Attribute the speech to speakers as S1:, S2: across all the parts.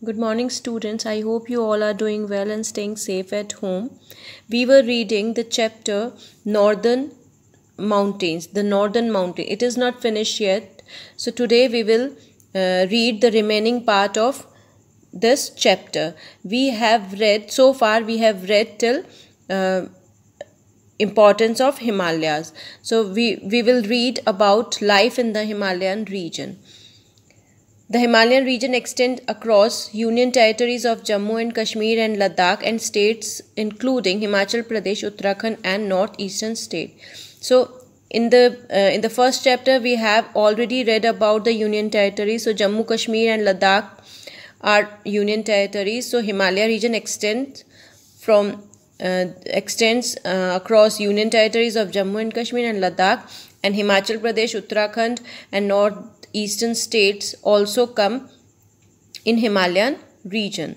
S1: Good morning, students. I hope you all are doing well and staying safe at home. We were reading the chapter Northern Mountains, the Northern Mountain. It is not finished yet. So today we will read the remaining part of this chapter. We have read till importance of Himalayas. So we will read about life in the Himalayan region. The Himalayan region extends across Union territories of Jammu and Kashmir and Ladakh and states including Himachal Pradesh, Uttarakhand and Northeastern State. So in the first chapter we have already read about the Union territories. So Jammu, Kashmir and Ladakh are Union territories. So Himalayan region extends across Union territories of Jammu and Kashmir and Ladakh, and Himachal Pradesh, Uttarakhand and Northeastern states also come in Himalayan region.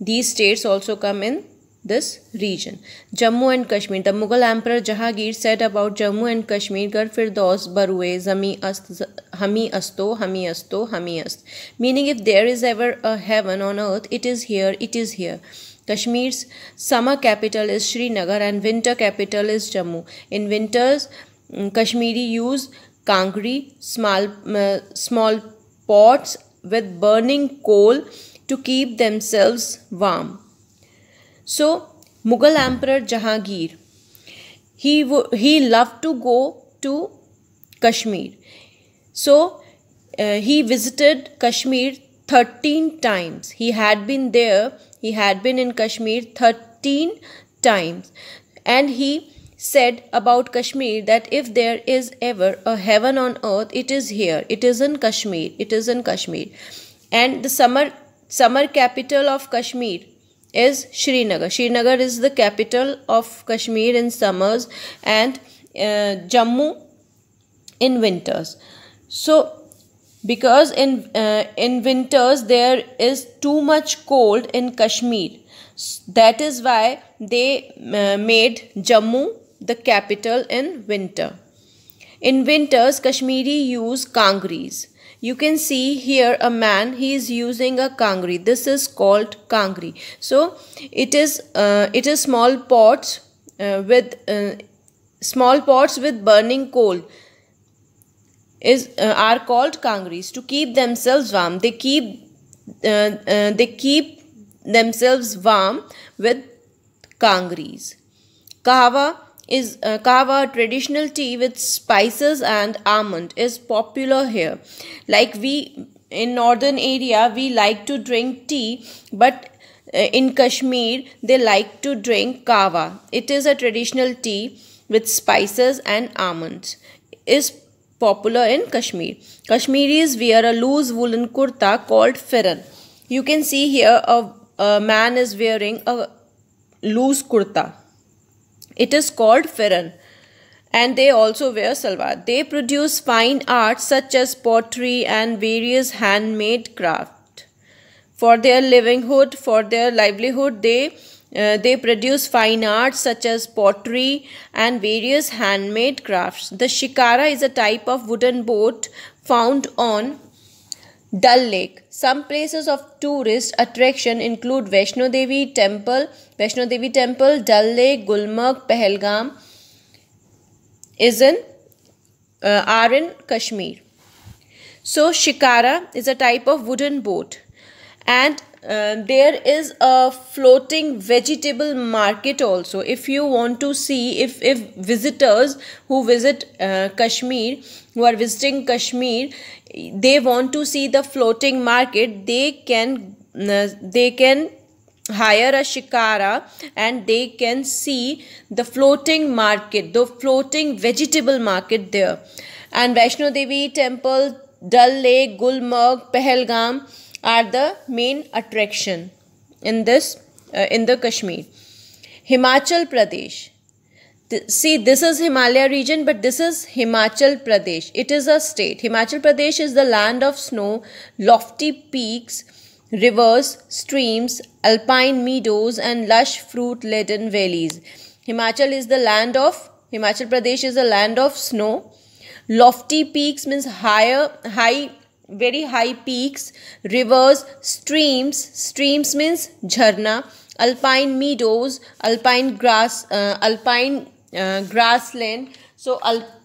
S1: These states also come in this region. Jammu and Kashmir. The Mughal Emperor Jahangir said about Jammu and Kashmir, Gar Firdaus Barue Zami Ast Hami Asto Hami Asto Hami Ast. Meaning, if there is ever a heaven on earth, it is here, it is here. Kashmir's summer capital is Srinagar and winter capital is Jammu. In winters, Kashmiri use kangri, small pots with burning coal to keep themselves warm. So, Mughal Emperor Jahangir, he loved to go to Kashmir. So, he visited Kashmir 13 times. He had been there. He had been in Kashmir 13 times. And he said about Kashmir that if there is ever a heaven on earth, it is here. It is in Kashmir. It is in Kashmir. And the summer capital of Kashmir is Srinagar. Srinagar is the capital of Kashmir in summers and Jammu in winters. So, because in winters there is too much cold in Kashmir, that is why they made Jammu the capital in winter. In winters, Kashmiri use kangris. You can see here a man, he is using a kangri. This is called kangri. So it is small pots with burning coal are called kangris to keep themselves warm. They keep themselves warm with kangris. Kahwa, a traditional tea with spices and almond, is popular here. Like we in northern area, we like to drink tea, but in Kashmir they like to drink kahwa. It is a traditional tea with spices and almonds. Is popular in Kashmir. Kashmiris wear a loose woolen kurta called firan. You can see here a man is wearing a loose kurta. It is called firan, and they also wear salwar. They produce fine arts such as pottery and various handmade craft. For their livelihood, they produce fine arts such as pottery and various handmade crafts. The shikara is a type of wooden boat found on Dal Lake. Some places of tourist attraction include Vaishno Devi Temple, Dal Lake, Gulmarg, Pahalgam are in Kashmir. So shikara is a type of wooden boat, and there is a floating vegetable market also. If you want to see, if visitors who visit Kashmir, who are visiting Kashmir, they want to see the floating market, they can hire a shikara and they can see the floating market, the floating vegetable market there. And Vaishno Devi Temple, Dal Lake, Gulmarg, Pahalgam are the main attraction in the Kashmir. Himachal Pradesh. See, this is Himalaya region, but this is Himachal Pradesh. It is a state. Himachal Pradesh is the land of snow, lofty peaks, rivers, streams, alpine meadows and lush fruit-laden valleys. Himachal Pradesh is the land of snow. Lofty peaks means high very high peaks, rivers, streams. Streams means jharna, alpine meadows, alpine grassland. So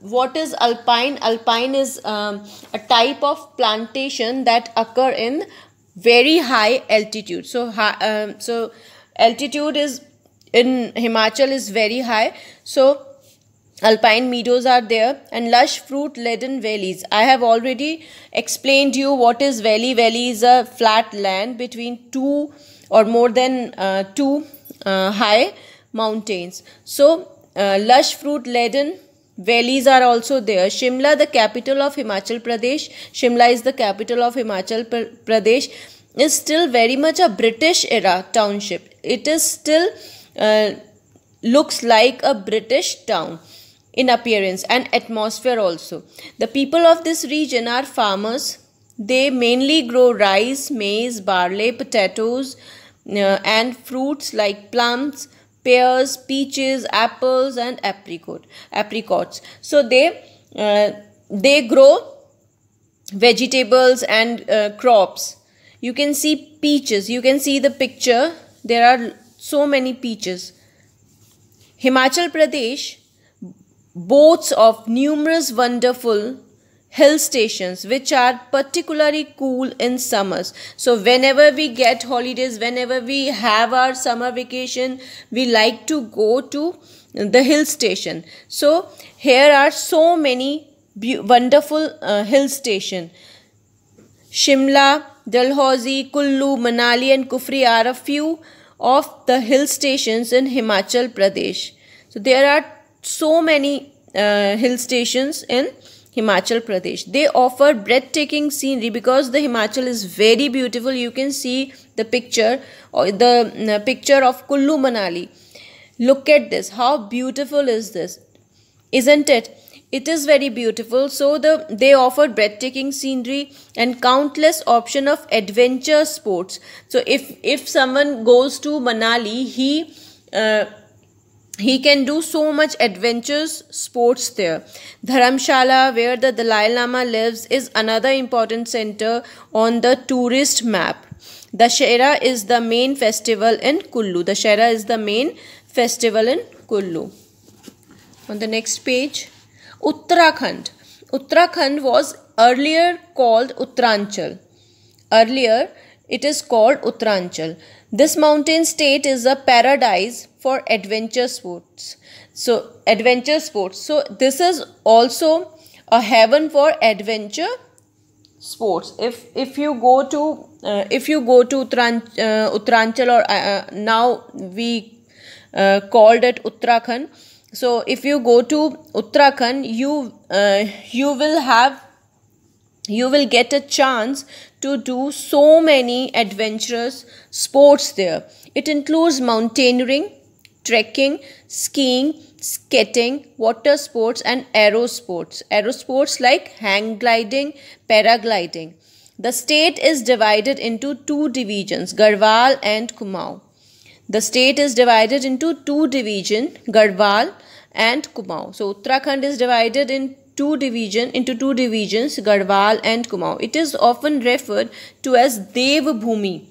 S1: what is alpine? Alpine is a type of plantation that occur in very high altitude. So altitude is in Himachal is very high. So alpine meadows are there, and lush fruit laden valleys. I have already explained you what is valley. Valley is a flat land between two or more than two high mountains. So lush fruit laden valleys are also there. Shimla, the capital of Himachal Pradesh. Shimla is the capital of Himachal Pradesh. Is still very much a British era township. It is still looks like a British town in appearance and atmosphere also. The people of this region are farmers. They mainly grow rice, maize, barley, potatoes, and fruits like plums, pears, peaches, apples, and apricots. So they grow vegetables and crops. You can see peaches. You can see the picture. There are so many peaches. Himachal Pradesh boasts of numerous wonderful hill stations which are particularly cool in summers. So whenever we get holidays, whenever we have our summer vacation, we like to go to the hill station. So here are so many wonderful hill stations. Shimla, Dalhousie, Kullu, Manali and Kufri are a few of the hill stations in Himachal Pradesh. So there are so many hill stations in Himachal Pradesh. They offer breathtaking scenery because the Himachal is very beautiful. You can see the picture or the picture of Kullu Manali. Look at this. How beautiful is this? Isn't it? It is very beautiful. So they offer breathtaking scenery and countless option of adventure sports. So if someone goes to Manali, he can do so much adventures sports there. Dharamshala, where the Dalai Lama lives, is another important center on the tourist map. Dashera is the main festival in Kullu. Dashera is the main festival in Kullu. On the next page, Uttarakhand. Uttarakhand was earlier called Uttaranchal. Earlier, it is called Uttaranchal. This mountain state is a paradise for adventure sports. So, adventure sports. So, this is also a heaven for adventure sports. If you go to Uttaranchal, or now we called it Uttarakhand. So, if you go to Uttarakhand, you will get a chance to do so many adventurous sports there. It includes mountaineering, trekking, skiing, skating, water sports and aero sports. Aero sports like hang gliding, paragliding. The state is divided into two divisions, Garhwal and Kumaon. The state is divided into two divisions, Garhwal and Kumaon. So Uttarakhand is divided into two divisions, Garhwal and Kumaon. It is often referred to as Devbhoomi.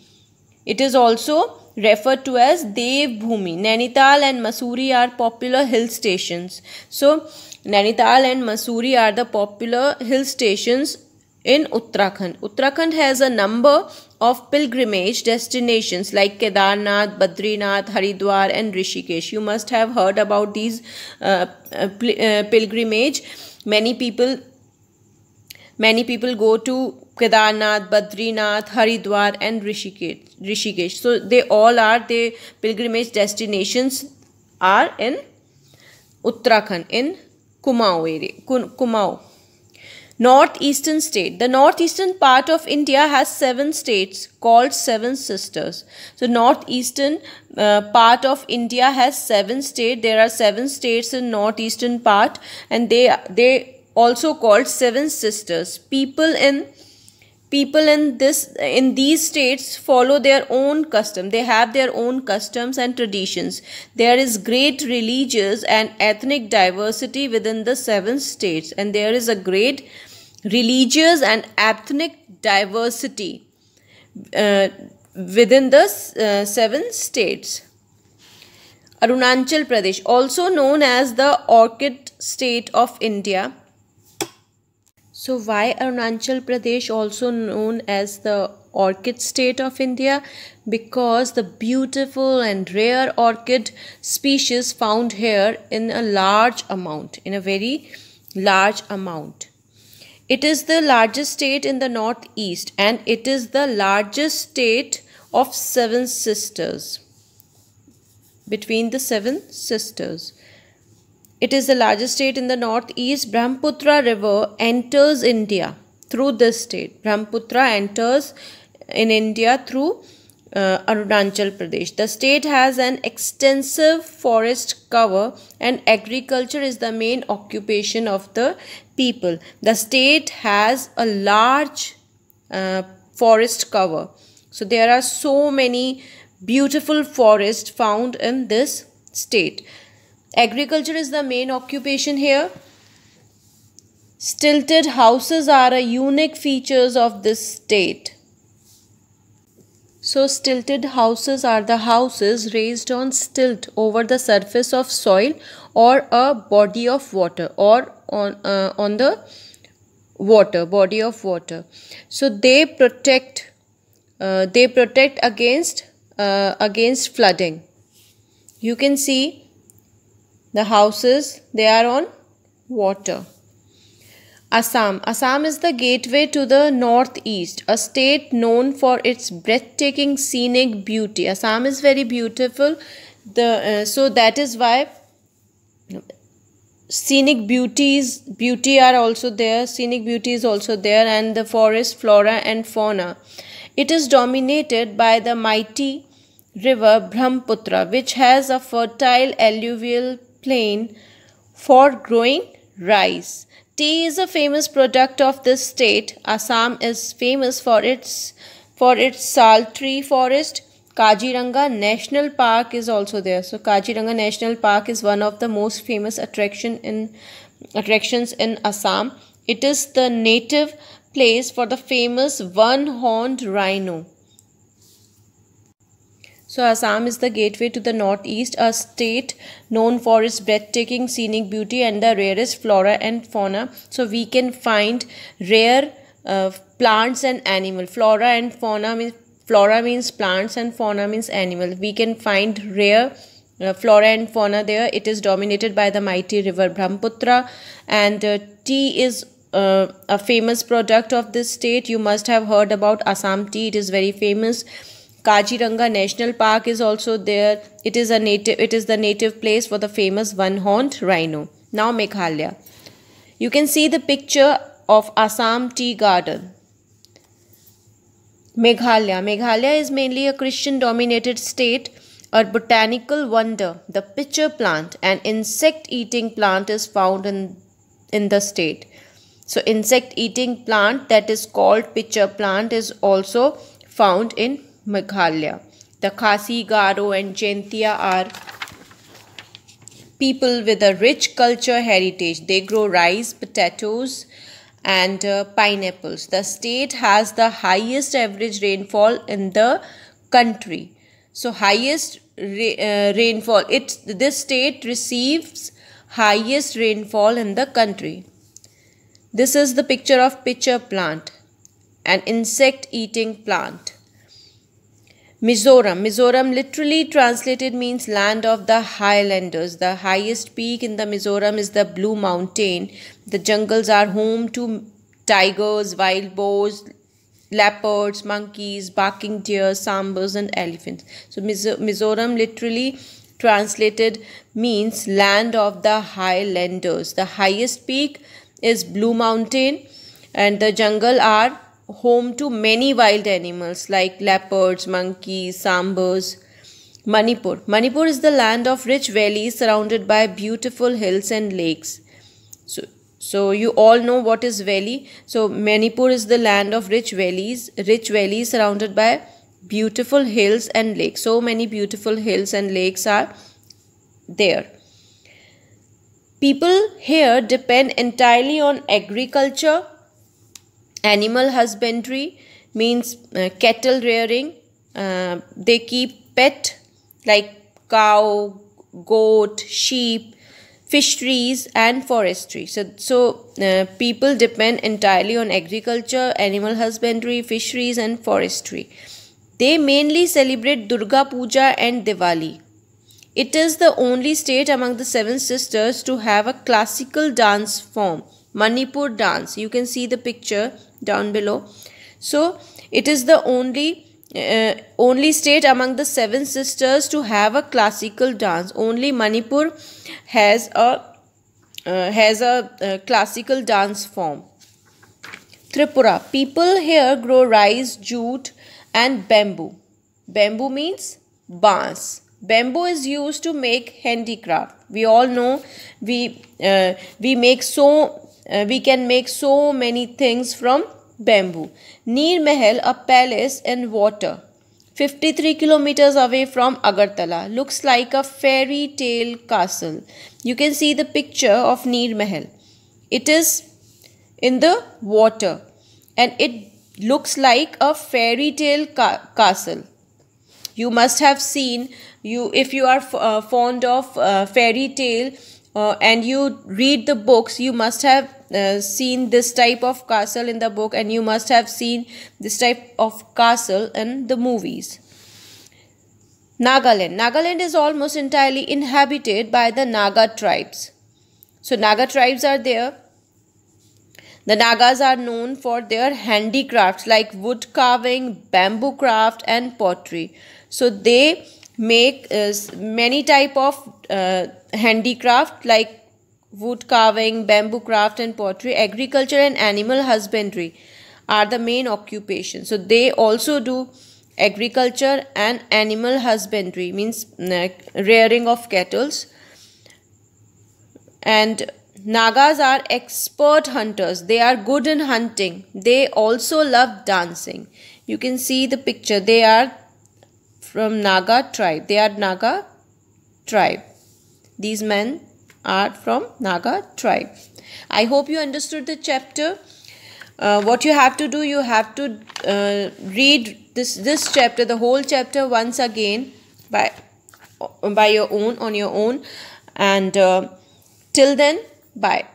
S1: It is also referred to as Devbhoomi. Nainital and Mussoorie are popular hill stations. So Nainital and Mussoorie are the popular hill stations in Uttarakhand. Uttarakhand has a number of pilgrimage destinations like Kedarnath, Badrinath, Haridwar and Rishikesh. You must have heard about these pilgrimage. Many people go to Kedarnath, Badrinath, Haridwar and Rishikesh. So they all are the pilgrimage destinations are in Uttarakhand, in Kumaon area. Kumaon. Northeastern State. The northeastern part of India has 7 states called Seven Sisters. So northeastern part of India has 7 states. There are 7 states in northeastern part, and they also called Seven Sisters. People in these states follow their own custom. They have their own customs and traditions. There is great religious and ethnic diversity within the 7 states, and there is a great religious and ethnic diversity within the 7 states. Arunachal Pradesh, also known as the Orchid State of India. So why Arunachal Pradesh also known as the Orchid State of India? Because the beautiful and rare orchid species found here in a large amount, in a very large amount. It is the largest state in the northeast, and it is the largest state of 7 sisters. Between the 7 sisters, it is the largest state in the northeast. Brahmaputra river enters India through this state. Brahmaputra enters in India through Arunachal Pradesh. The state has an extensive forest cover, and agriculture is the main occupation of the people. The state has a large forest cover. So there are so many beautiful forests found in this state. Agriculture is the main occupation here. Stilted houses are a unique features of this state. So stilted houses are the houses raised on stilt over the surface of soil or a body of water, or on the body of water. So they protect against flooding. You can see the houses, they are on water. Assam. Assam is the gateway to the northeast, a state known for its breathtaking scenic beauty. Assam is very beautiful. So that is why scenic beauty are also there. Scenic beauty is also there, and the forest, flora and fauna. It is dominated by the mighty river Brahmaputra, which has a fertile alluvial plain for growing rice. Tea is a famous product of this state. Assam is famous for its sal tree forest. Kaziranga National Park is also there. So Kaziranga National Park is one of the most famous attractions in Assam. It is the native place for the famous one-horned rhino. So Assam is the gateway to the northeast, a state known for its breathtaking scenic beauty and the rarest flora and fauna. So we can find rare plants and animals. Flora and fauna means, flora means plants and fauna means animal. We can find rare flora and fauna there. It is dominated by the mighty river Brahmaputra, and tea is a famous product of this state. You must have heard about Assam tea. It is very famous. Kaziranga National Park is also there. It is the native place for the famous one-horned rhino. Now Meghalaya. You can see the picture of Assam tea garden. Meghalaya is mainly a Christian-dominated state. A botanical wonder, the pitcher plant, an insect-eating plant, is found in the state. So insect-eating plant that is called pitcher plant is also found in Meghalaya. The Khasi, Garo and Jaintia are people with a rich culture heritage. They grow rice, potatoes and pineapples. The state has the highest average rainfall in the country. So highest rainfall. This state receives highest rainfall in the country. This is the picture of pitcher plant, an insect-eating plant. Mizoram literally translated means land of the highlanders. The highest peak in the Mizoram is the Blue Mountain. The jungles are home to tigers, wild boars, leopards, monkeys, barking deer, sambars and elephants. So Mizoram literally translated means land of the highlanders. The highest peak is Blue Mountain, and the jungle are home to many wild animals like leopards, monkeys, sambars. Manipur is the land of rich valleys surrounded by beautiful hills and lakes. So you all know what is valley. So Manipur is the land of rich valleys surrounded by beautiful hills and lakes. So many beautiful hills and lakes are there. People here depend entirely on agriculture Animal husbandry means cattle rearing. They keep pet like cow, goat, sheep, fisheries and forestry. So people depend entirely on agriculture, animal husbandry, fisheries and forestry. They mainly celebrate Durga Puja and Diwali. It is the only state among the seven sisters to have a classical dance form, Manipur dance. You can see the picture down below. So it is the only state among the seven sisters to have a classical dance. Only Manipur has a classical dance form. Tripura. People here grow rice, jute and bamboo. Bamboo means bans. Bamboo is used to make handicraft. We all know we can make so many things from bamboo. Neer Mahal, a palace in water, 53 kilometers away from Agartala, looks like a fairy tale castle. You can see the picture of Neer Mahal. It is in the water and it looks like a fairy tale castle. You must have seen, if you are fond of fairy tale and you read the books, you must have seen this type of castle in the book, and you must have seen this type of castle in the movies. Nagaland. Nagaland is almost entirely inhabited by the Naga tribes. So Naga tribes are there. The Nagas are known for their handicrafts like wood carving, bamboo craft and pottery. So they make many type of handicraft like wood carving, bamboo craft and pottery. Agriculture and animal husbandry are the main occupations. So they also do agriculture and animal husbandry, means rearing of cattle. And Nagas are expert hunters. They are good in hunting. They also love dancing. You can see the picture. They are from Naga tribe. They are Naga tribe. These men are from Naga tribe. I hope you understood the chapter. What you have to do, you have to read this chapter, the whole chapter once again by your own, on your own. And till then, bye.